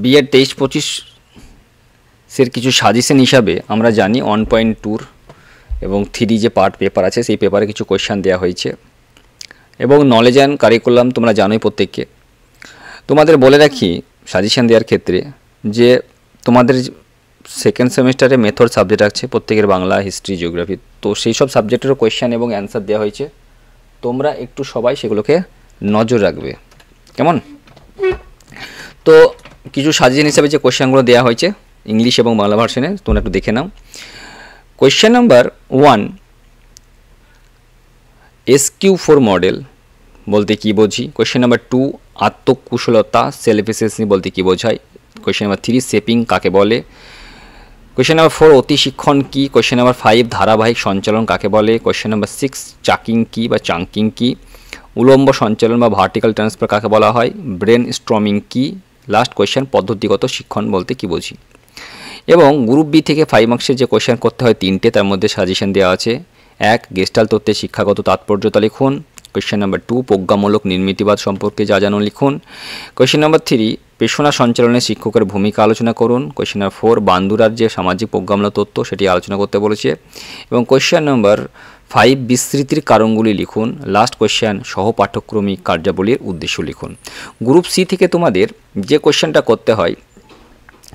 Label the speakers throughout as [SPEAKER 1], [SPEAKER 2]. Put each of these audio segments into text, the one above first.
[SPEAKER 1] B Ed 23-25 কিছু suggestion হিসাবে আমরা জানি 1.2 এবং 3 যে পার্ট পেপার আছে সেই পেপারে কিছু কোয়েশ্চেন দেওয়া হয়েছে এবং নলেজ অ্যান্ড কারিকুলাম তোমরা জানোই প্রত্যেককে। তোমাদের বলে রাখি সাজেশন দেওয়ার ক্ষেত্রে যে তোমাদের সেকেন্ড সেমিস্টারে মেথড সাবজেক্ট আছে প্রত্যেকের, বাংলা, হিস্ট্রি, জিওগ্রাফি। তো সেই সব সাবজেক্টেরও কোয়েশ্চেন এবং অ্যান্সার দেওয়া হয়েছে, তোমরা একটু সবাই সেগুলোকে নজর রাখবে, কেমন? তো কিছু সাজেশন হিসাবে যে কোয়েশ্চেনগুলো দেওয়া হয়েছে ইংলিশ এবং বাংলা ভার্সনে তোমরা একটু দেখে নাও। কোয়েশ্চেন নাম্বার 1, SQ4 মডেল বলতে কী বুঝি? কোয়েশ্চেন নাম্বার 2, আত্মকুশলতা সেলফ এফিসিয়েন্সি বলতে কী বোঝায়? কোয়েশ্চেন নাম্বার 3, শেপিং কাকে বলে? কোয়েশ্চেন নাম্বার 4, অতি শিক্ষণ কী? কোয়েশ্চেন নাম্বার 5, ধারাবাহিক সঞ্চালন কাকে বলে? কোয়েশ্চেন নাম্বার 6, চাকিং কী বা চাঙ্কিং কী? উলম্ব সঞ্চালন বা ভার্টিক্যাল ট্রান্সফার কাকে বলা হয়? ব্রেন স্ট্রমিং কী? লাস্ট কোয়েশ্চেন, পদ্ধতিগত শিক্ষণ বলতে কী বুঝি? এবং গ্রুপ বি থেকে 5 মার্কসের যে কোয়েশ্চেন করতে হয় 3টে, তার মধ্যে সাজেশন দেওয়া আছে। 1, গেস্টাল তত্ত্বের শিক্ষাগত তাৎপর্যতা লিখুন। কোয়েশ্চেন নাম্বার 2, প্রজ্ঞামূলক নির্মিতিবাদ সম্পর্কে যা জানো লিখুন। কোয়েশ্চেন নাম্বার 3, পেশনা সঞ্চালনে শিক্ষকের ভূমিকা আলোচনা করুন। কোয়েশ্চেন নাম্বার 4, বান্দুরার যে সামাজিক প্রজ্ঞামূলক তত্ত্ব সেটি আলোচনা করতে বলেছে। এবং কোয়েশ্চেন নাম্বার 5, বিস্মৃতির কারণগুলি লিখুন। লাস্ট কোয়েশ্চেন, সহপাঠ্যক্রমিক কার্যাবলীর উদ্দেশ্য লিখুন। গ্রুপ সি থেকে তোমাদের যে কোয়েশ্চেনটা করতে হয়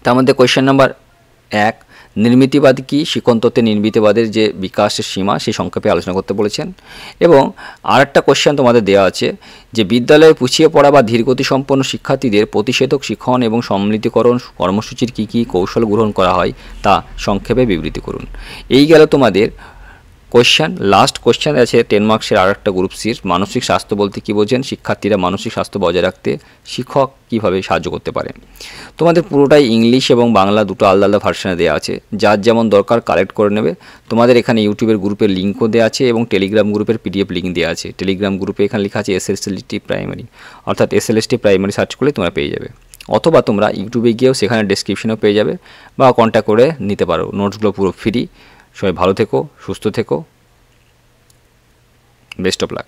[SPEAKER 1] তার মধ্যে কোয়েশ্চেন নাম্বার 1, নির্মিতিবাদ কি? শিক্ষণ তত্ত্বে নির্মিতিবাদের যে বিকাশের সীমা সেই সংক্ষেপে আলোচনা করতে বলেছেন। এবং আরেকটা কোয়েশ্চেন তোমাদের দেওয়া আছে যে বিদ্যালয়ে পিছিয়ে পড়া বা ধীরগতিসম্পন্ন শিক্ষার্থীদের প্রতিষেধক শিক্ষণ এবং সম্মিলিতকরণ কর্মসূচির কী কী কৌশল গ্রহণ করা হয় তা সংক্ষেপে বিবৃতি করুন। এই গেল তোমাদের কোয়েশ্চেন। লাস্ট কোয়েশ্চেন আছে 10 মার্কসের আরেকটা গ্রুপ সির, মানসিক স্বাস্থ্য বলতে কী বোঝেন? শিক্ষার্থীরা মানসিক স্বাস্থ্য বজায় রাখতে শিক্ষক কীভাবে সাহায্য করতে পারে? তোমাদের পুরোটাই ইংলিশ এবং বাংলা দুটো আলাদা আলাদা ভার্সনে দেওয়া আছে, যার যেমন দরকার কালেক্ট করে নেবে। তোমাদের এখানে ইউটিউবের গ্রুপের লিঙ্কও দেওয়া আছে এবং টেলিগ্রাম গ্রুপের PDF লিঙ্ক দেওয়া আছে। টেলিগ্রাম গ্রুপে এখানে লেখা আছে SLST প্রাইমারি, অর্থাৎ SLST প্রাইমারি সার্চ করলে তোমরা পেয়ে যাবে, অথবা তোমরা ইউটিউবে গিয়েও সেখানে ডেসক্রিপশনেও পেয়ে যাবে বা কন্ট্যাক্ট করে নিতে পারো। নোটসগুলো পুরো ফ্রি। সবাই ভালো থেকো, সুস্থ থেকো, বেস্ট অফ লাক।